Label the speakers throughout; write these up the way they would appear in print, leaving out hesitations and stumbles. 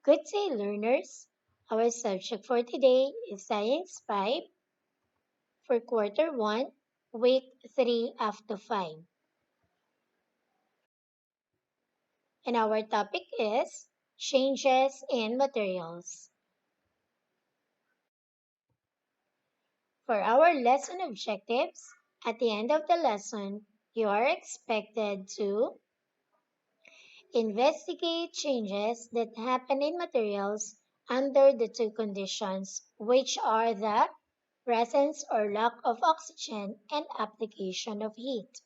Speaker 1: Good day, learners. Our subject for today is Science 5 for Quarter 1, Week 3 after 5. And our topic is Changes in Materials. For our lesson objectives, at the end of the lesson, you are expected to investigate changes that happen in materials under the two conditions, which are the presence or lack of oxygen and application of heat.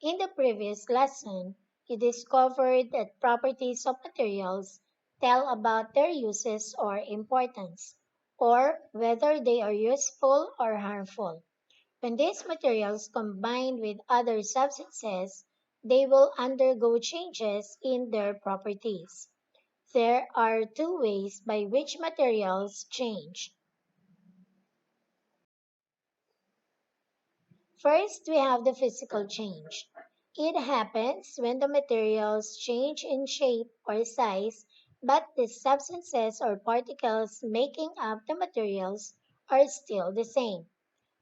Speaker 1: In the previous lesson, you discovered that properties of materials tell about their uses or importance, or whether they are useful or harmful. When these materials combine with other substances, they will undergo changes in their properties. There are two ways by which materials change. First, we have the physical change. It happens when the materials change in shape or size, but the substances or particles making up the materials are still the same.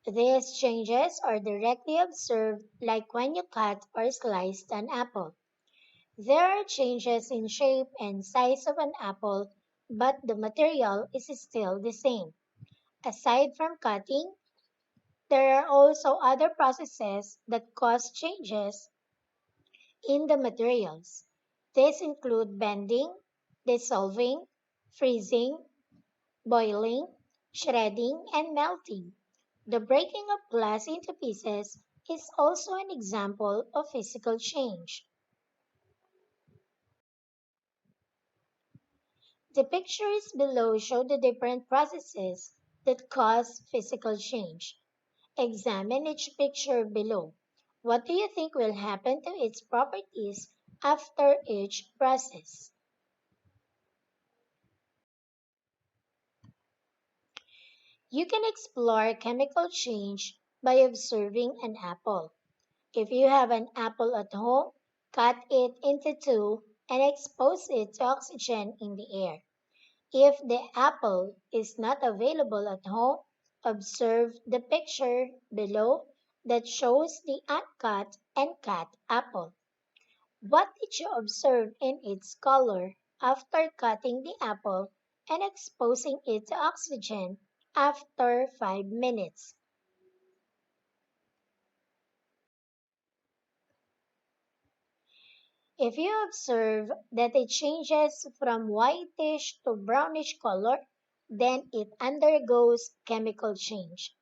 Speaker 1: These changes are directly observed like when you cut or slice an apple. There are changes in shape and size of an apple, but the material is still the same. Aside from cutting, there are also other processes that cause changes in the materials. These include bending, dissolving, freezing, boiling, shredding, and melting. The breaking of glass into pieces is also an example of physical change. The pictures below show the different processes that cause physical change. Examine each picture below. What do you think will happen to its properties after each process? You can explore chemical change by observing an apple. If you have an apple at home, cut it into two and expose it to oxygen in the air. If the apple is not available at home, observe the picture below that shows the uncut and cut apple. What did you observe in its color after cutting the apple and exposing it to oxygen after 5 minutes? If you observe that it changes from whitish to brownish color, then it undergoes chemical change.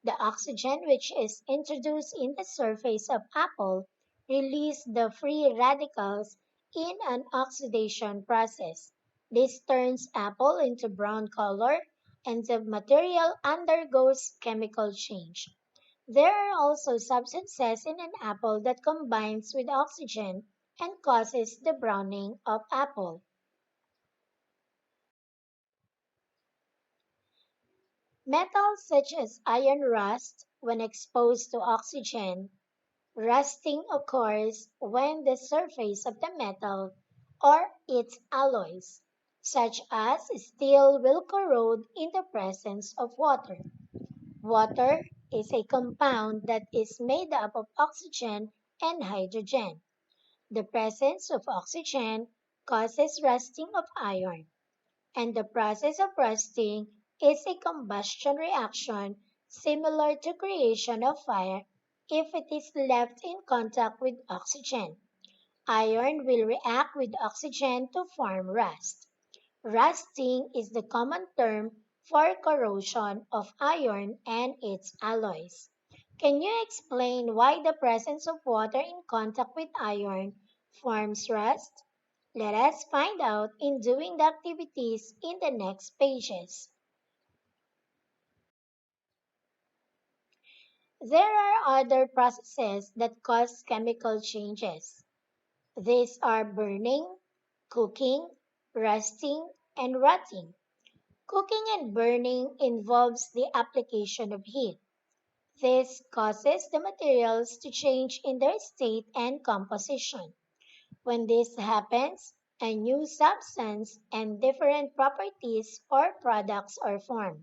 Speaker 1: The oxygen which is introduced in the surface of apple release the free radicals in an oxidation process. This turns apple into brown color and the material undergoes chemical change. There are also substances in an apple that combines with oxygen and causes the browning of apple. Metals such as iron rust when exposed to oxygen. Rusting occurs when the surface of the metal or its alloys, such as steel, will corrode in the presence of water. Water is a compound that is made up of oxygen and hydrogen. The presence of oxygen causes rusting of iron, and the process of rusting is a combustion reaction similar to creation of fire if it is left in contact with oxygen. Iron will react with oxygen to form rust. Rusting is the common term for corrosion of iron and its alloys. Can you explain why the presence of water in contact with iron forms rust? Let us find out in doing the activities in the next pages. There are other processes that cause chemical changes. These are burning, cooking, rusting, and rotting. Cooking and burning involves the application of heat. This causes the materials to change in their state and composition. When this happens, a new substance and different properties or products are formed.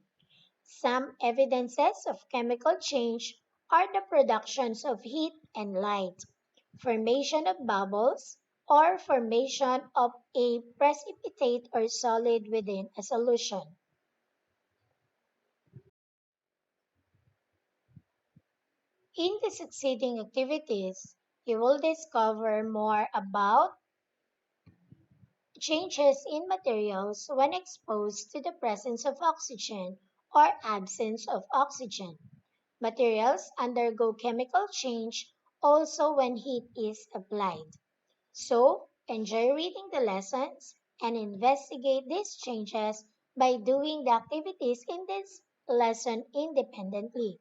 Speaker 1: Some evidences of chemical change are the productions of heat and light, formation of bubbles, or formation of a precipitate or solid within a solution. In the succeeding activities, you will discover more about changes in materials when exposed to the presence of oxygen or absence of oxygen. Materials undergo chemical change also when heat is applied. So, enjoy reading the lessons and investigate these changes by doing the activities in this lesson independently.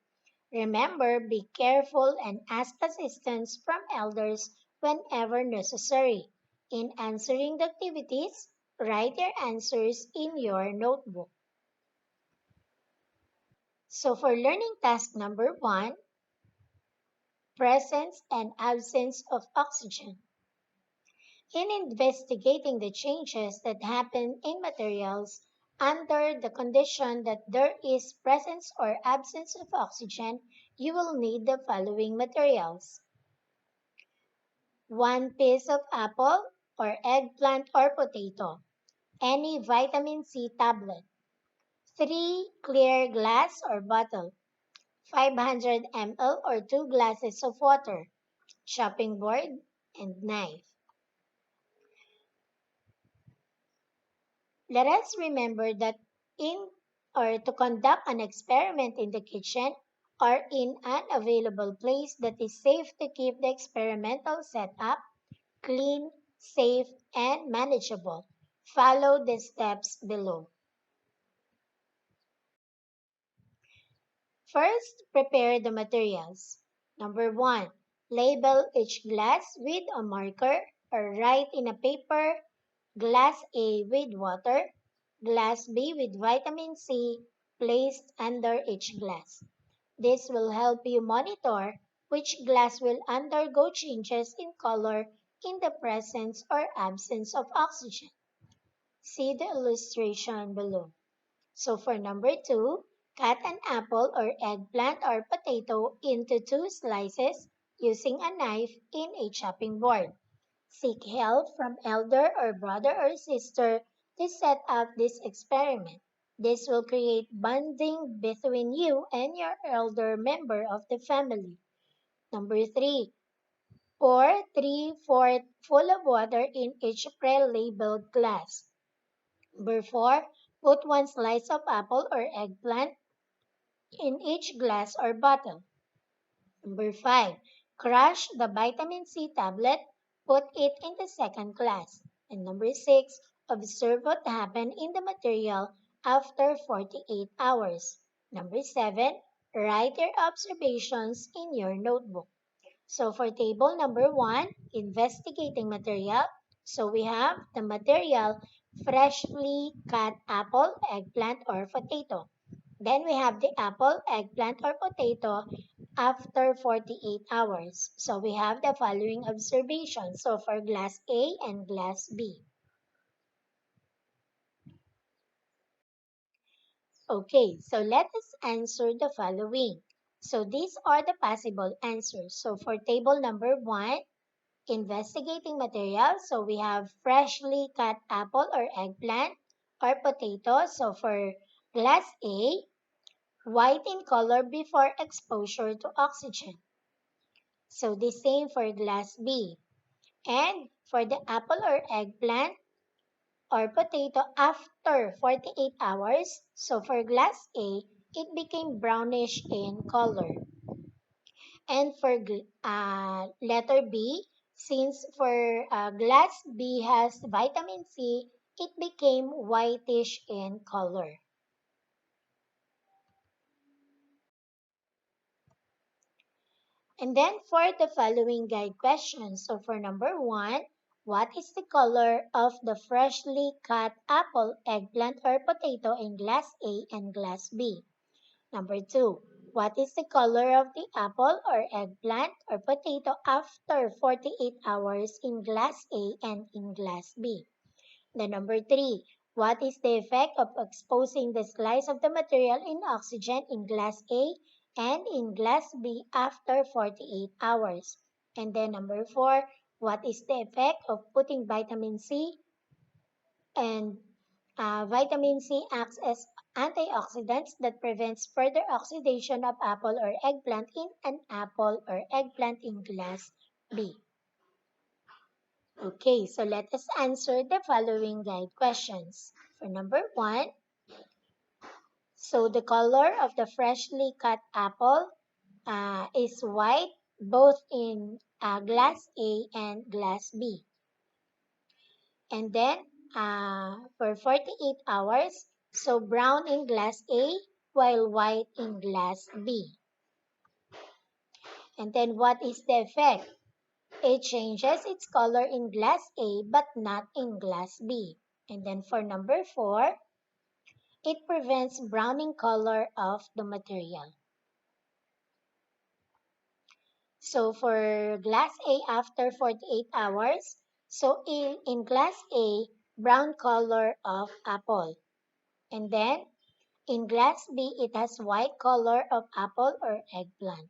Speaker 1: Remember, be careful and ask assistance from elders whenever necessary. In answering the activities, write your answers in your notebook. So, for learning task number 1, presence and absence of oxygen. In investigating the changes that happen in materials under the condition that there is presence or absence of oxygen, you will need the following materials: 1 piece of apple or eggplant or potato, any vitamin C tablet, 3 clear glass or bottle, 500 ml or 2 glasses of water, chopping board, and knife. Let us remember that in or to conduct an experiment in the kitchen or in an available place that is safe to keep the experimental setup clean, safe, and manageable. Follow the steps below. First, prepare the materials. Number 1, label each glass with a marker or write in a paper: glass A with water, glass B with vitamin C placed under each glass. This will help you monitor which glass will undergo changes in color in the presence or absence of oxygen. See the illustration below. So for number 2, cut an apple or eggplant or potato into 2 slices using a knife in a chopping board. Seek help from elder or brother or sister to set up this experiment. This will create bonding between you and your elder member of the family. Number 3, pour 3/4 full of water in each pre-labeled glass. Number 4, put 1 slice of apple or eggplant in each glass or bottle. Number 5, crush the vitamin C tablet, put it in the second glass. And number 6, observe what happened in the material after 48 hours. Number 7, write your observations in your notebook. So for table number 1, investigating material. So we have the material: freshly cut apple, eggplant, or potato. Then we have the apple, eggplant, or potato after 48 hours. So we have the following observations. So for glass A and glass B. Okay, so let us answer the following. So these are the possible answers. So for table number 1, investigating materials. So we have freshly cut apple or eggplant or potato. So for glass A, white in color before exposure to oxygen. So the same for glass B. And for the apple or eggplant or potato after 48 hours, so for glass A, it became brownish in color. And for letter B, since for glass B has vitamin C, it became whitish in color. And then for the following guide questions, so for number 1, what is the color of the freshly cut apple, eggplant, or potato in glass A and glass B? Number 2, What is the color of the apple or eggplant or potato after 48 hours in glass A and in glass B? The number 3. What is the effect of exposing the slice of the material in oxygen in glass A and in glass B after 48 hours? And then number 4. What is the effect of putting vitamin C and vitamin C acts as antioxidants that prevents further oxidation of apple or eggplant in an apple or eggplant in glass B. Okay, so let us answer the following guide questions. For number 1, so the color of the freshly cut apple is white both in glass A and glass B. And then for 48 hours, so brown in glass A while white in glass B. And then what is the effect? It changes its color in glass A but not in glass B. And then for number 4, it prevents browning color of the material. So for glass A after 48 hours, so in glass A, brown color of apple. And then in glass B, it has white color of apple or eggplant.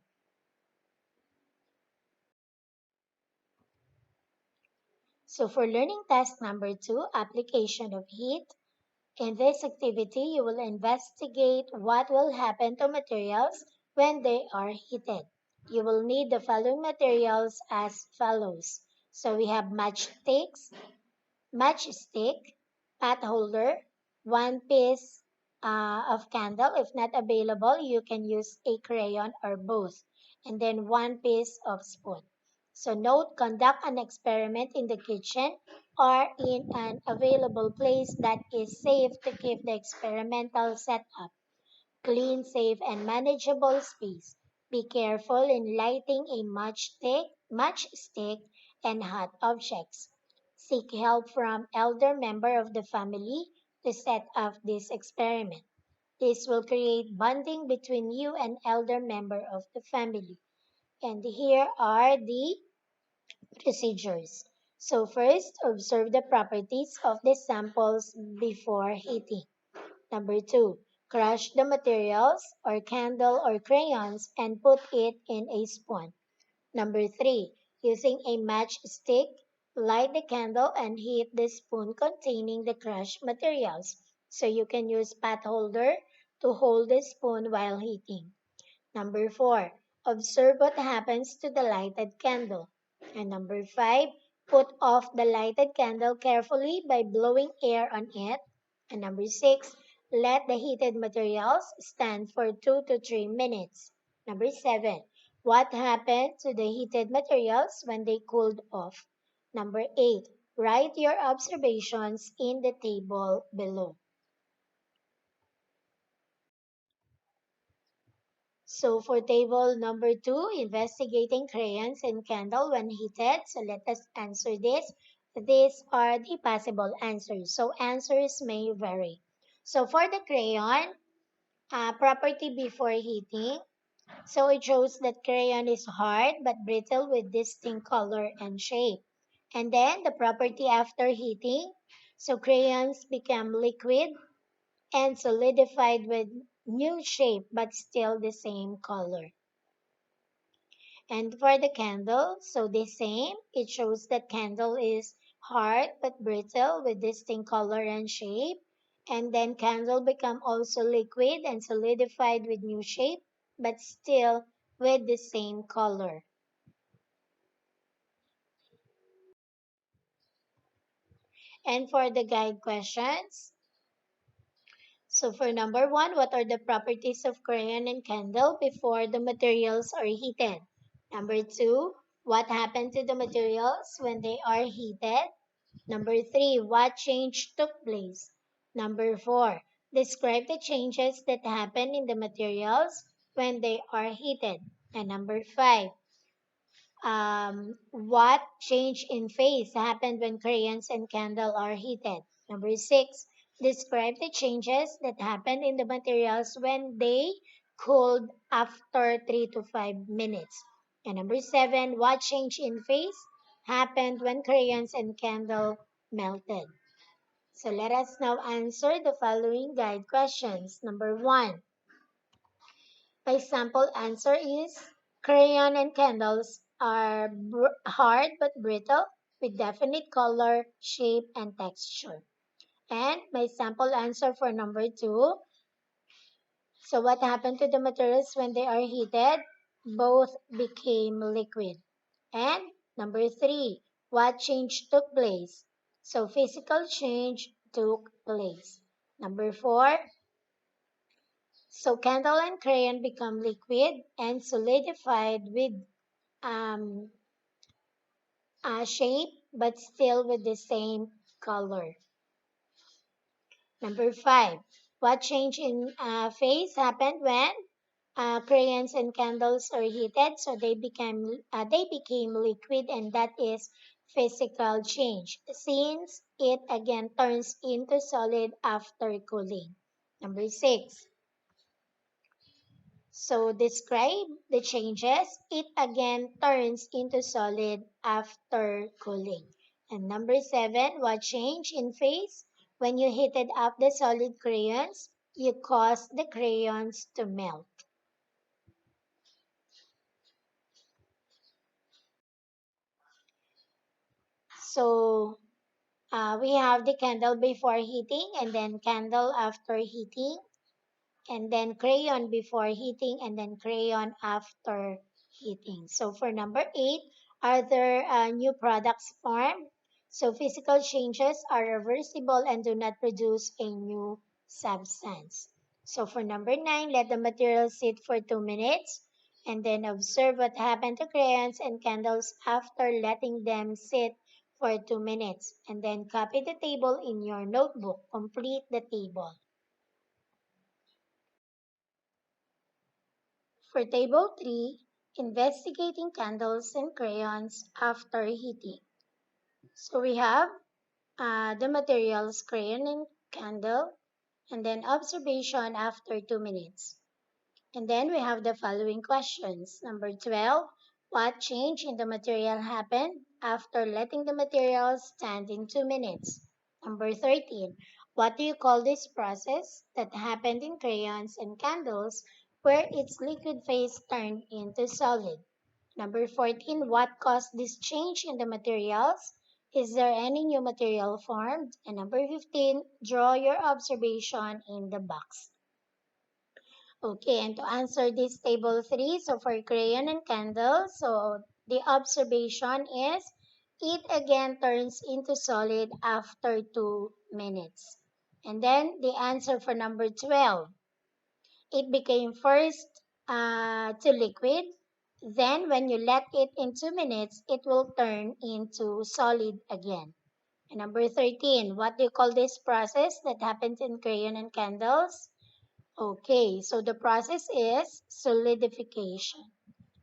Speaker 1: So for learning task number 2, application of heat, in this activity, you will investigate what will happen to materials when they are heated. You will need the following materials as follows. So we have matchstick, pot holder, one piece of candle. If not available, you can use a crayon or both. And then one piece of spoon. So note, conduct an experiment in the kitchen or in an available place that is safe to keep the experimental setup clean, safe, and manageable space. Be careful in lighting a matchstick, and hot objects. Seek help from elder member of the family to set up this experiment. This will create bonding between you and elder member of the family. And here are the procedures. So first, observe the properties of the samples before heating. Number 2, crush the materials or candle or crayons and put it in a spoon. Number 3, using a matchstick, light the candle and heat the spoon containing the crushed materials. So you can use pot holder to hold the spoon while heating. Number 4, observe what happens to the lighted candle. And number 5, put off the lighted candle carefully by blowing air on it. And number 6, let the heated materials stand for 2 to 3 minutes. Number 7, what happened to the heated materials when they cooled off? Number 8, write your observations in the table below. So for table number 2, investigating crayons and candle when heated. So let us answer this. These are the possible answers. So answers may vary. So for the crayon, property before heating. So it shows that crayon is hard but brittle with distinct color and shape. And then the property after heating. So crayons become liquid and solidified with new shape but still the same color. And for the candle, so the same, it shows that candle is hard but brittle with distinct color and shape. And then candle become also liquid and solidified with new shape but still with the same color. And for the guide questions, so for number 1, what are the properties of crayon and candle before the materials are heated? Number 2, what happened to the materials when they are heated? Number 3, what change took place? Number 4, describe the changes that happen in the materials when they are heated. And number 5, what change in phase happened when crayons and candle are heated? Number 6, describe the changes that happen in the materials when they cooled after 3 to 5 minutes. And number 7, what change in phase happened when crayons and candle melted? So let us now answer the following guide questions. Number 1, my sample answer is crayon and candles are hard but brittle with definite color, shape, and texture. And my sample answer for number 2, so what happened to the materials when they are heated? Both became liquid. And number 3, what change took place? So physical change took place. Number 4, so candle and crayon become liquid and solidified with um, a shape but still with the same color. Number 5, what change in phase happened when crayons and candles are heated? So they became liquid, and that is physical change since it again turns into solid after cooling. Number 6, so describe the changes. It again turns into solid after cooling. And number 7, what change in phase? When you heated up the solid crayons, you cause the crayons to melt. So we have the candle before heating, and then candle after heating, and then crayon before heating, and then crayon after heating. So for number 8, are there new products formed? So physical changes are reversible and do not produce a new substance. So for number 9, let the material sit for 2 minutes and then observe what happened to crayons and candles after letting them sit for 2 minutes. And then copy the table in your notebook. Complete the table. For Table 3, investigating candles and crayons after heating. So we have the materials crayon and candle, and then observation after 2 minutes. And then we have the following questions. Number 12, what change in the material happened after letting the materials stand in 2 minutes? Number 13, what do you call this process that happened in crayons and candles where its liquid phase turned into solid? Number 14, what caused this change in the materials? Is there any new material formed? And number 15, draw your observation in the box. Okay, and to answer this table 3, so for crayon and candle, so the observation is it again turns into solid after 2 minutes. And then the answer for number 12, it became first to liquid. Then when you let it in 2 minutes, it will turn into solid again. And number 13, what do you call this process that happens in crayon and candles? Okay, so the process is solidification.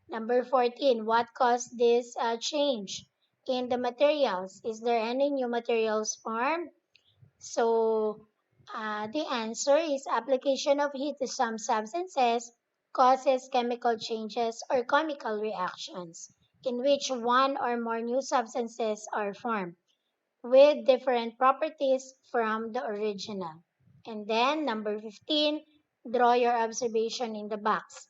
Speaker 1: Number 14, what caused this change in the materials? Is there any new materials formed? So the answer is application of heat to some substances causes chemical changes or chemical reactions in which one or more new substances are formed with different properties from the original. And then number 15, draw your observation in the box.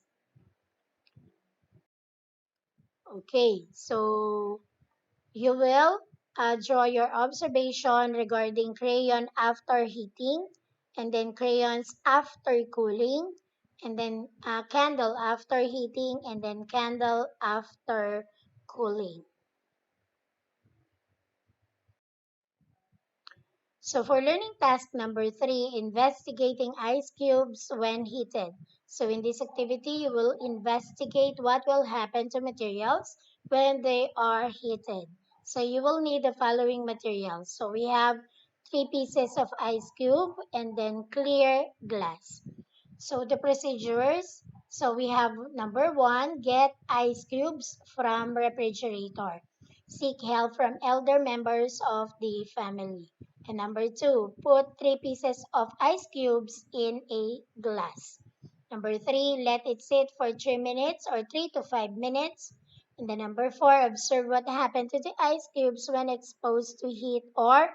Speaker 1: Okay, so you will draw your observation regarding crayon after heating, and then crayons after cooling, and then candle after heating, and then candle after cooling. So for learning task number 3, investigating ice cubes when heated. So in this activity, you will investigate what will happen to materials when they are heated. So you will need the following materials. So we have 3 pieces of ice cube and then clear glass. So the procedures, so we have number 1, get ice cubes from refrigerator. Seek help from elder members of the family. And number 2, put 3 pieces of ice cubes in a glass. Number 3, let it sit for 3 minutes or 3 to 5 minutes. And then number 4, observe what happened to the ice cubes when exposed to heat or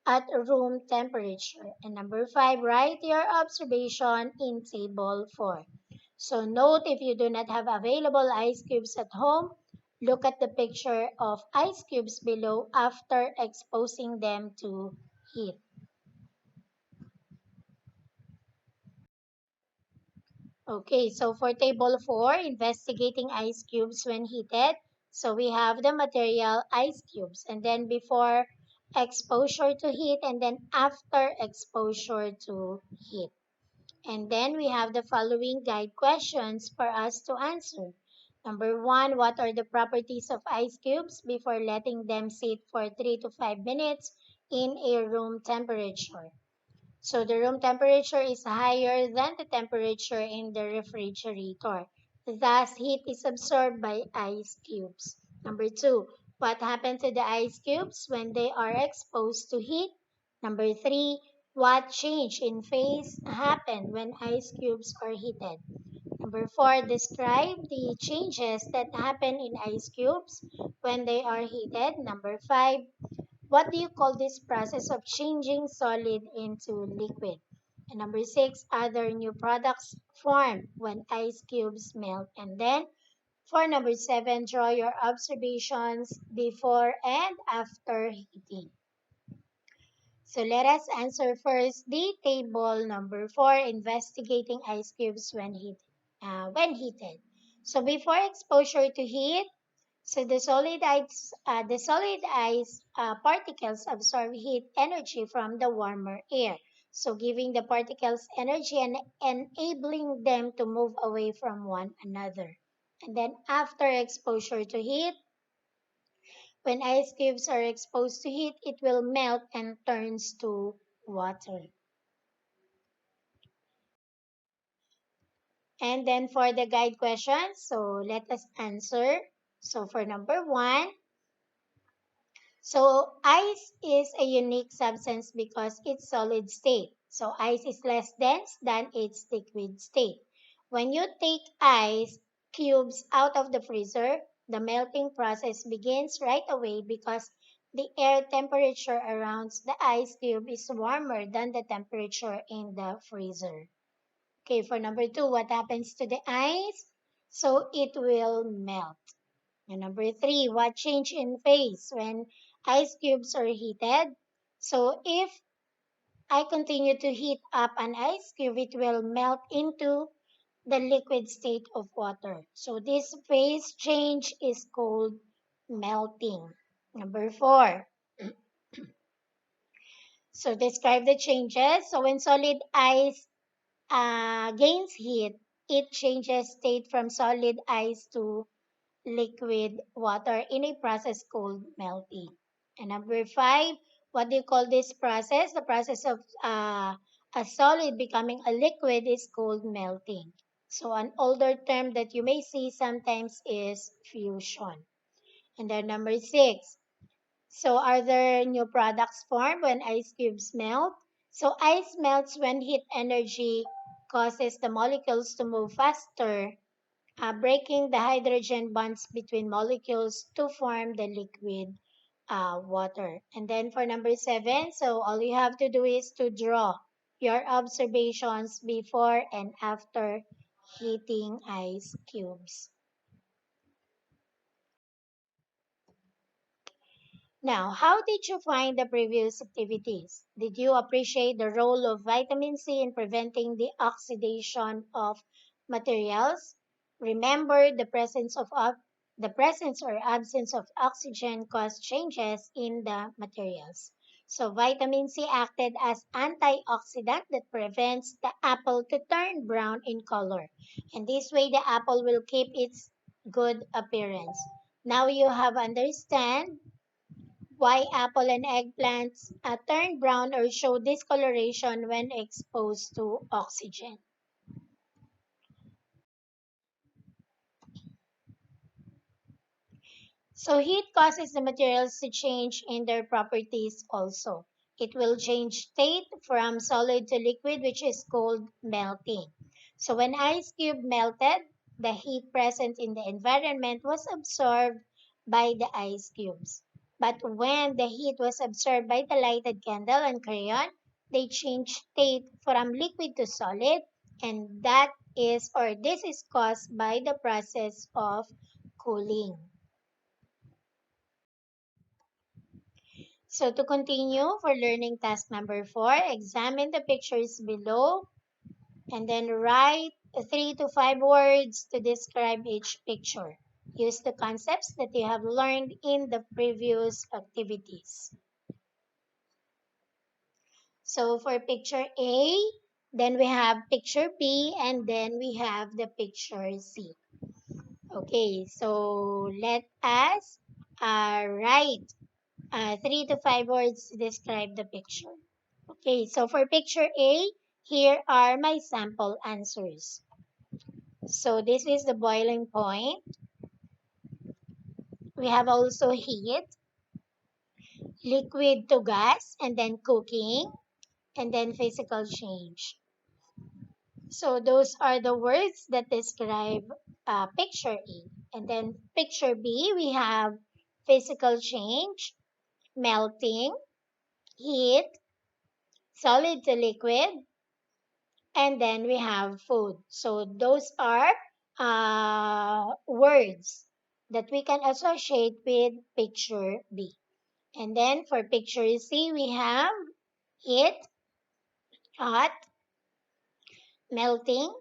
Speaker 1: at room temperature. And number 5, write your observation in table 4. So note if you do not have available ice cubes at home, look at the picture of ice cubes below after exposing them to heat. Okay, so for table 4, investigating ice cubes when heated. So we have the material ice cubes, and then before exposure to heat, and then after exposure to heat. And then we have the following guide questions for us to answer. Number 1, what are the properties of ice cubes before letting them sit for 3 to 5 minutes in a room temperature? So the room temperature is higher than the temperature in the refrigerator. Thus, heat is absorbed by ice cubes. Number 2, what happened to the ice cubes when they are exposed to heat? Number 3, what change in phase happened when ice cubes are heated? Number 4, describe the changes that happen in ice cubes when they are heated. Number 5, what do you call this process of changing solid into liquid? And number 6, other new products form when ice cubes melt. And then for number 7, draw your observations before and after heating. So let us answer first the table number 4, investigating ice cubes when heated. So before exposure to heat, so the solid ice particles absorb heat energy from the warmer air, so giving the particles energy and enabling them to move away from one another. And then after exposure to heat, when ice cubes are exposed to heat, it will melt and turns to water. And then for the guide questions, so let us answer. So for number 1, so ice is a unique substance because it's solid state. So ice is less dense than its liquid state. When you take ice cubes out of the freezer, the melting process begins right away because the air temperature around the ice cube is warmer than the temperature in the freezer. Okay, for number 2, what happens to the ice? So it will melt. And number 3, what change in phase when ice cubes are heated? So if I continue to heat up an ice cube, it will melt into the liquid state of water. So this phase change is called melting. Number 4, so describe the changes. So when solid ice gains heat, it changes state from solid ice to liquid water in a process called melting. And number 5, what do you call this process? The process of a solid becoming a liquid is called melting. So an older term that you may see sometimes is fusion. And then number 6, so are there new products formed when ice cubes melt? So ice melts when heat energy causes the molecules to move faster, breaking the hydrogen bonds between molecules to form the liquid water. And then for number 7, so all you have to do is to draw your observations before and after heating ice cubes. Now, how did you find the previous activities? Did you appreciate the role of vitamin C in preventing the oxidation of materials? Remember the presence or absence of oxygen caused changes in the materials. So vitamin C acted as antioxidant that prevents the apple to turn brown in color. And this way the apple will keep its good appearance. Now you have understand why apple and eggplants turn brown or show discoloration when exposed to oxygen. So heat causes the materials to change in their properties also. It will change state from solid to liquid, which is called melting. So when ice cube melted, the heat present in the environment was absorbed by the ice cubes. But when the heat was absorbed by the lighted candle and crayon, they changed state from liquid to solid, and this is caused by the process of cooling. So to continue for learning task number 4, examine the pictures below and then write 3 to 5 words to describe each picture. Use the concepts that you have learned in the previous activities. So for picture A, then we have picture B, and then we have the picture C. Okay, so let us write 3 to 5 words to describe the picture. Okay, so for picture A, here are my sample answers. So this is the boiling point. We have also heat, liquid to gas, and then cooking, and then physical change. So those are the words that describe picture A. And then picture B, we have physical change, melting, heat, solid to liquid, and then we have food. So those are words that we can associate with picture B. And then for picture C, we have heat, hot, melting,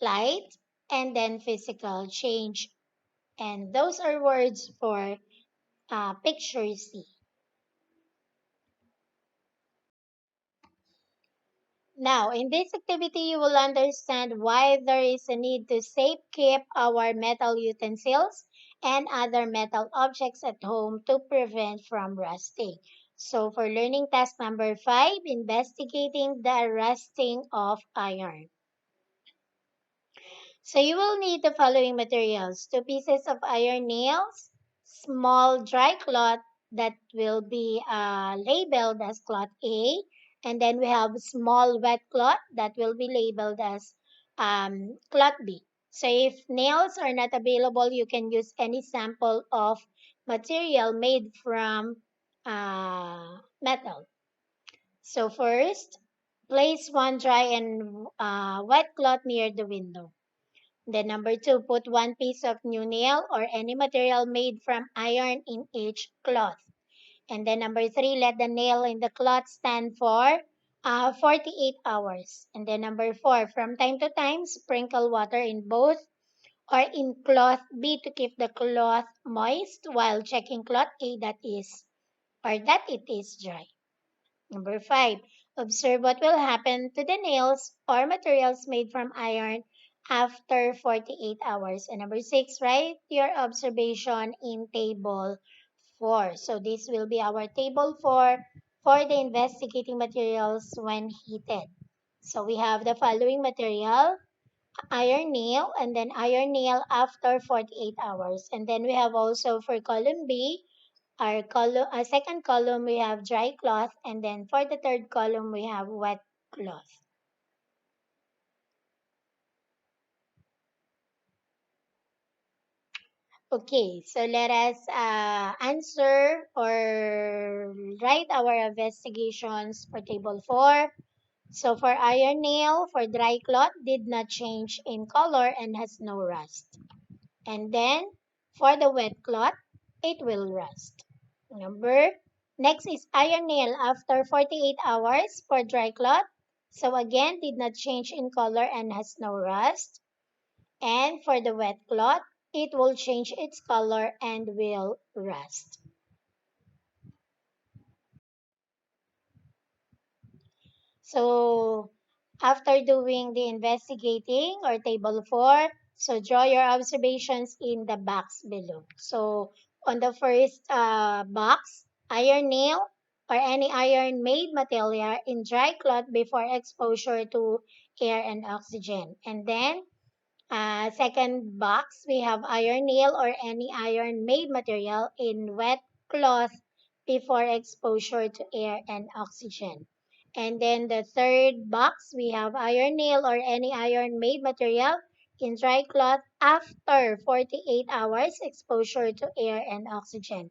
Speaker 1: light, and then physical change. And those are words for picture C. Now, in this activity, you will understand why there is a need to safe keep our metal utensils and other metal objects at home to prevent from rusting. So, for learning task number 5, investigating the rusting of iron. So you will need the following materials: 2 pieces of iron nails, small dry cloth that will be labeled as cloth A, and then we have small wet cloth that will be labeled as cloth B. So if nails are not available, you can use any sample of material made from metal. So first, place one dry and wet cloth near the window. Then number 2, put 1 piece of new nail or any material made from iron in each cloth. And then number 3, let the nail in the cloth stand for 48 hours. And then number 4, from time to time, sprinkle water in both or in cloth B to keep the cloth moist while checking cloth A that it is dry. Number 5, observe what will happen to the nails or materials made from iron after 48 hours. And number 6, write your observation in table 4. So this will be our table 4 for the investigating materials when heated. So we have the following material: iron nail, and then iron nail after 48 hours. And then we have also for column B, our second column we have dry cloth, and then for the third column we have wet cloth. Okay, so let us answer or write our investigations for table 4. So for iron nail, for dry cloth, did not change in color and has no rust. And then for the wet cloth, it will rust. Number Next is iron nail after 48 hours for dry cloth. So again, did not change in color and has no rust. And for the wet cloth, it will change its color and will rust. So after doing the investigating or table 4, so draw your observations in the box below. So on the first box, iron nail or any iron made material in dry cloth before exposure to air and oxygen. And then second box, we have iron nail or any iron made material in wet cloth before exposure to air and oxygen. And then the third box, we have iron nail or any iron-made material in dry cloth after 48 hours exposure to air and oxygen.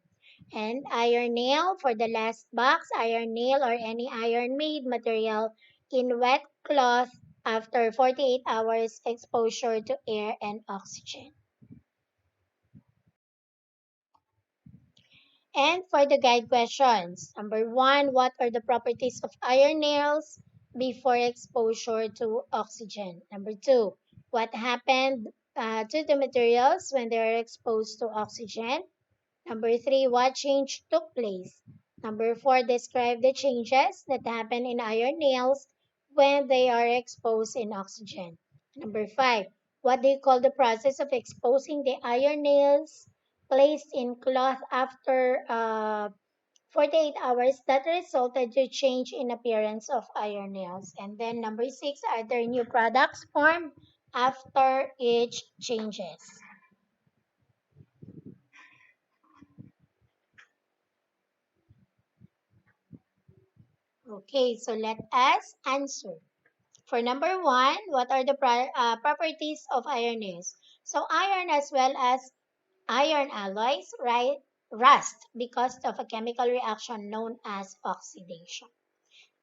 Speaker 1: And iron nail for the last box, iron nail or any iron-made material in wet cloth after 48 hours exposure to air and oxygen. And for the guide questions, number one, what are the properties of iron nails before exposure to oxygen? Number two, what happened to the materials when they are exposed to oxygen? Number three, what change took place? Number four, describe the changes that happen in iron nails when they are exposed in oxygen. Number five, what do you call the process of exposing the iron nails placed in cloth after 48 hours that resulted to change in appearance of iron nails? And then number six, are there new products formed after each changes? Okay, so let us answer. For number one, what are the properties of iron nails? So iron as well as iron alloys, right, rust because of a chemical reaction known as oxidation.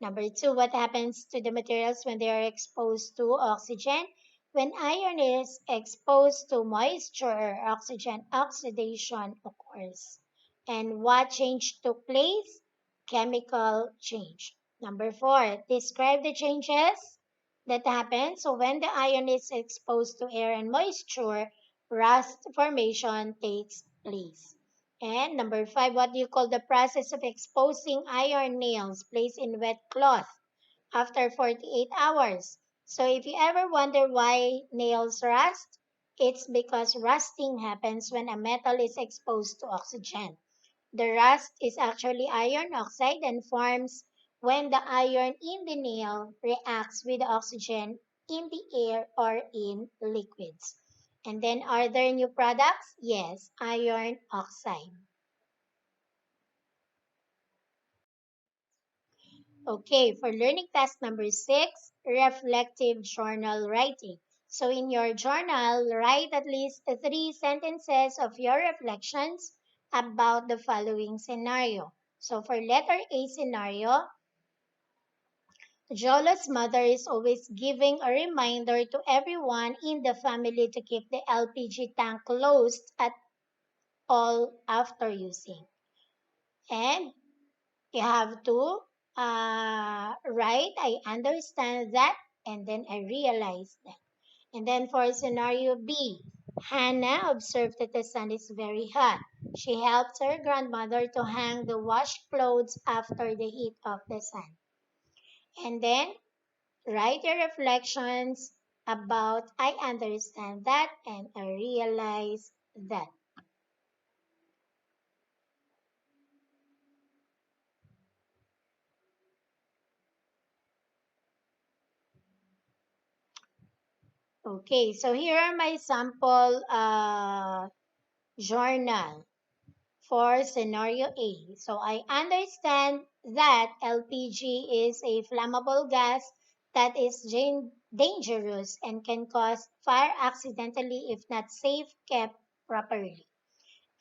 Speaker 1: Number two, what happens to the materials when they are exposed to oxygen? When iron is exposed to moisture or oxygen, oxidation occurs. And what change took place? Chemical change. Number four, describe the changes that happen. So when the iron is exposed to air and moisture, rust formation takes place. And number five, what do you call the process of exposing iron nails placed in wet cloth after 48 hours? So if you ever wonder why nails rust, it's because rusting happens when a metal is exposed to oxygen. The rust is actually iron oxide and forms when the iron in the nail reacts with the oxygen in the air or in liquids. And then are there new products? Yes, iron oxide. Okay, for learning task number six, reflective journal writing. So in your journal, write at least three sentences of your reflections about the following scenario. So for letter A scenario, Jola's mother is always giving a reminder to everyone in the family to keep the LPG tank closed at all after using. And you have to write, I understand that, and then I realize that. And then for scenario B, Hannah observed that the sun is very hot. She helped her grandmother to hang the washed clothes after the heat of the sun. And then write your reflections about I understand that and I realize that. Okay, so here are my sample journal for scenario A. So I understand that LPG is a flammable gas that is dangerous and can cause fire accidentally if not safe kept properly.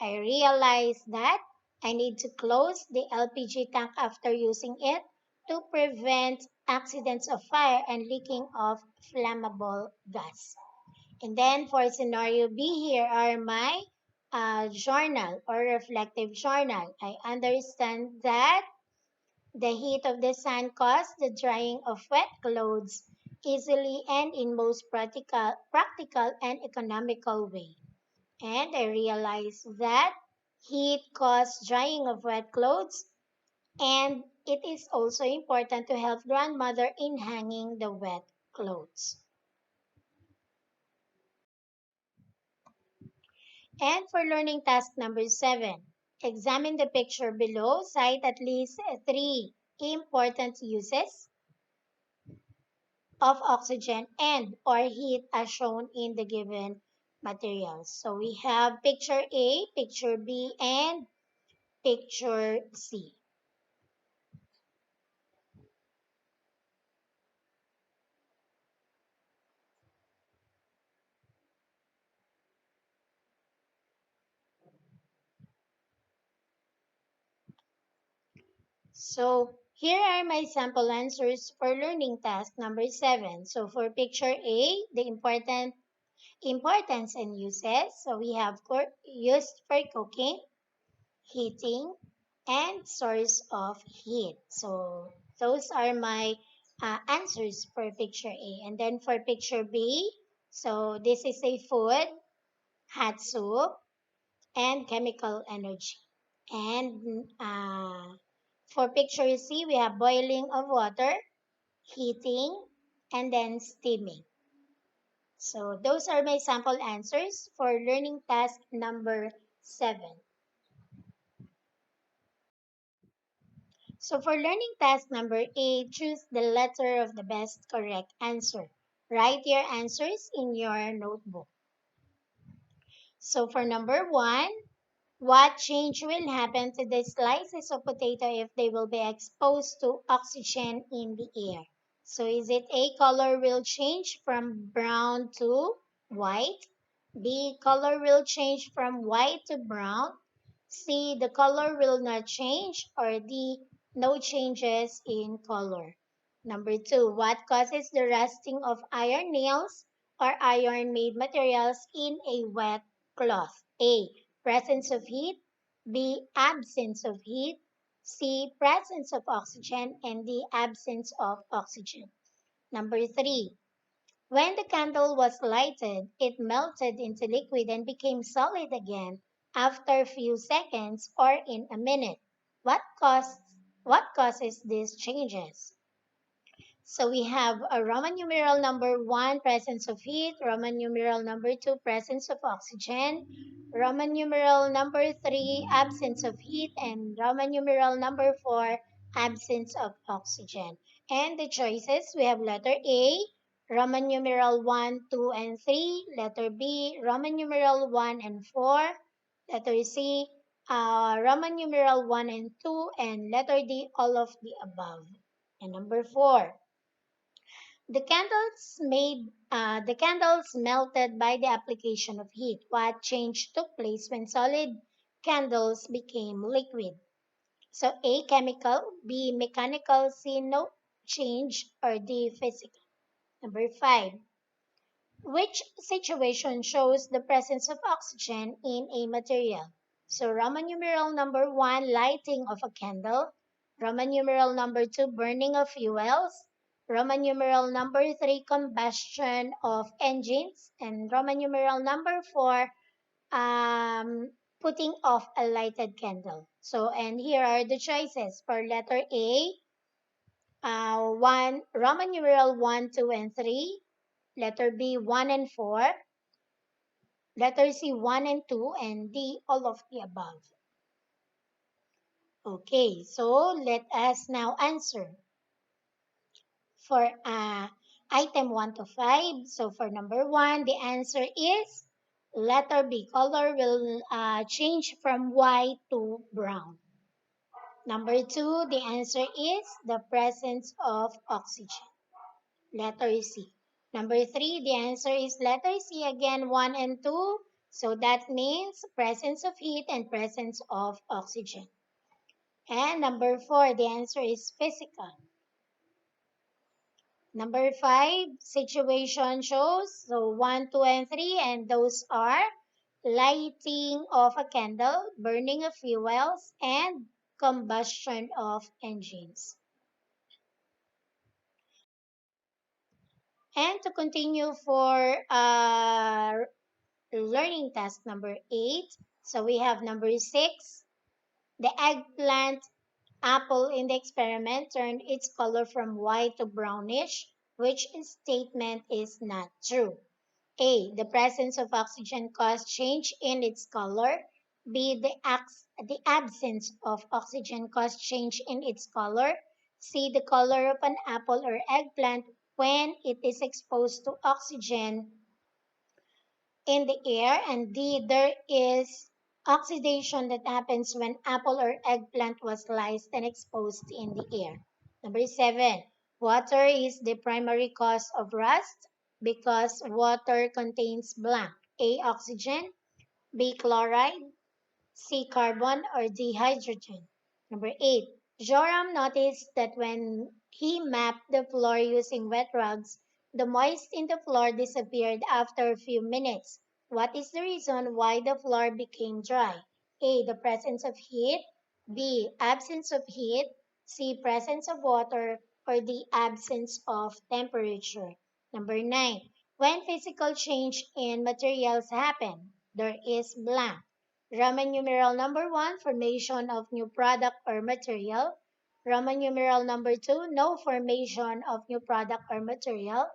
Speaker 1: I realize that I need to close the LPG tank after using it to prevent accidents of fire and leaking of flammable gas. And then for scenario B, here are my journal or reflective journal. I understand that the heat of the sun caused the drying of wet clothes easily and in most practical and economical way. And I realized that heat caused drying of wet clothes and it is also important to help grandmother in hanging the wet clothes. And for learning task number 7, examine the picture below. Cite at least three important uses of oxygen and or heat as shown in the given materials. So we have picture A, picture B, and picture C. So here are my sample answers for learning task number 7. So for picture A, the importance and uses. So we have used for cooking, heating, and source of heat. So those are my answers for picture A. And then for picture B, so this is a food, hot soup, and chemical energy. And for picture C, we have boiling of water, heating, and then steaming. So those are my sample answers for learning task number 7. So for learning task number 8, choose the letter of the best correct answer. Write your answers in your notebook. So for number 1, what change will happen to the slices of potato if they will be exposed to oxygen in the air? So is it A, color will change from brown to white? B, color will change from white to brown? C, the color will not change? Or D, no changes in color? Number 2, what causes the rusting of iron nails or iron-made materials in a wet cloth? A, presence of heat. B, absence of heat. C, presence of oxygen. And D, absence of oxygen. Number 3, when the candle was lighted, it melted into liquid and became solid again after a few seconds or in a minute. What causes what causes these changes? So we have a Roman numeral number 1, presence of heat, Roman numeral number 2, presence of oxygen, Roman numeral number 3, absence of heat, and Roman numeral number 4, absence of oxygen. And the choices, we have letter A, Roman numeral 1, 2, and 3, letter B, Roman numeral 1 and 4, letter C, Roman numeral 1 and 2, and letter D, all of the above. And number 4, the candles melted by the application of heat. What change took place when solid candles became liquid? So A, chemical, B, mechanical, C, no change, or D, physical. Number 5, which situation shows the presence of oxygen in a material? So Roman numeral number 1, lighting of a candle. Roman numeral number 2, burning of fuels. Roman numeral number 3, combustion of engines. And Roman numeral number 4, putting off a lighted candle. So, and here are the choices for letter A, one Roman numeral 1, 2, and 3. Letter B, 1 and 4. Letter C, 1 and 2, and D, all of the above. Okay, so let us now answer for item 1 to 5. So for number 1, the answer is letter B. Color will change from white to brown. Number 2, the answer is the presence of oxygen. Letter C. Number 3, the answer is letter C again, 1 and 2. So that means presence of heat and presence of oxygen. And number 4, the answer is physical. Number 5, situation shows. So 1, 2, and 3, and those are lighting of a candle, burning of fuels, and combustion of engines. And to continue for learning task number 8, so we have number 6, the eggplant apple in the experiment turned its color from white to brownish. Which statement is not true? A, the presence of oxygen caused change in its color. B, the absence of oxygen caused change in its color. C, the color of an apple or eggplant when it is exposed to oxygen in the air. And D, there is oxidation that happens when apple or eggplant was sliced and exposed in the air. Number 7, water is the primary cause of rust because water contains blank. A, oxygen, B, chloride, C, carbon, or D, hydrogen. Number 8, Joram noticed that when he mapped the floor using wet rugs, the moist in the floor disappeared after a few minutes. What is the reason why the floor became dry? A. The presence of heat. B. Absence of heat. C. Presence of water. Or D. Absence of temperature. Number 9. When physical change in materials happen, there is blank. Roman numeral number 1, formation of new product or material. Roman numeral number 2, no formation of new product or material.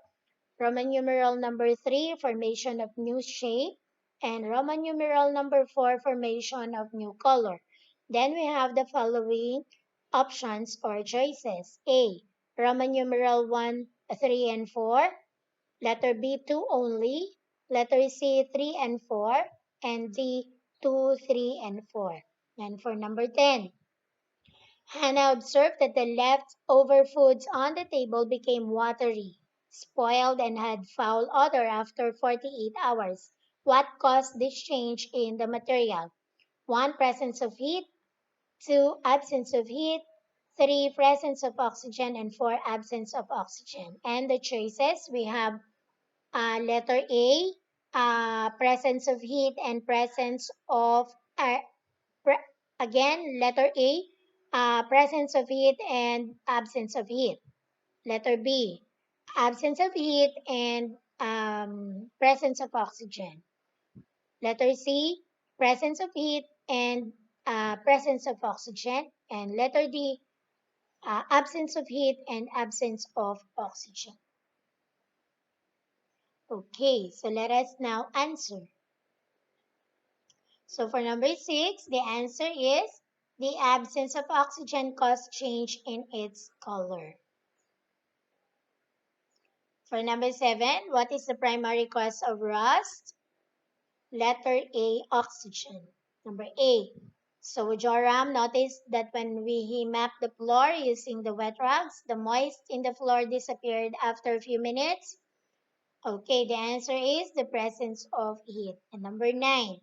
Speaker 1: Roman numeral number 3, formation of new shape. And Roman numeral number 4, formation of new color. Then we have the following options or choices. A. Roman numeral 1, 3, and 4. Letter B, 2 only. Letter C, 3 and 4. And D, 2, 3, and 4. And for number 10, Hannah observed that the leftover foods on the table became watery, spoiled, and had foul odor after 48 hours. What caused this change in the material? 1. Presence of heat. 2. Absence of heat. 3. Presence of oxygen. And 4. Absence of oxygen. And the choices we have letter A, presence of heat and presence of, pre- again, letter A, presence of heat and absence of heat. Letter B, absence of heat and presence of oxygen. Letter C, presence of heat and presence of oxygen. And letter D, absence of heat and absence of oxygen. Okay, so let us now answer. So for number 6, the answer is the absence of oxygen caused change in its color. For number 7, what is the primary cause of rust? Letter A, oxygen. Number 8. So Joram noticed that when he mapped the floor using the wet rugs, the moist in the floor disappeared after a few minutes. Okay, the answer is the presence of heat. And number 9.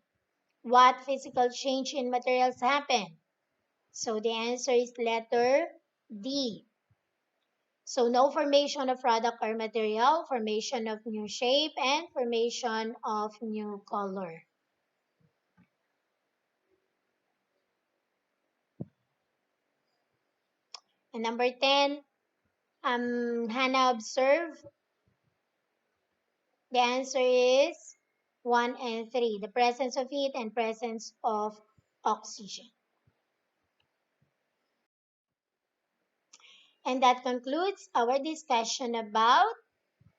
Speaker 1: What physical change in materials happen? So the answer is letter D. So no formation of product or material, formation of new shape, and formation of new color. And number 10, Hannah observed. The answer is 1 and 3, the presence of heat and presence of oxygen. And that concludes our discussion about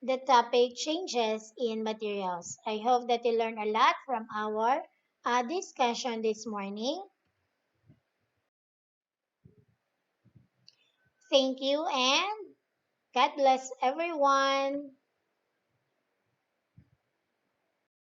Speaker 1: the topic changes in materials. I hope that you learned a lot from our discussion this morning. Thank you and God bless everyone.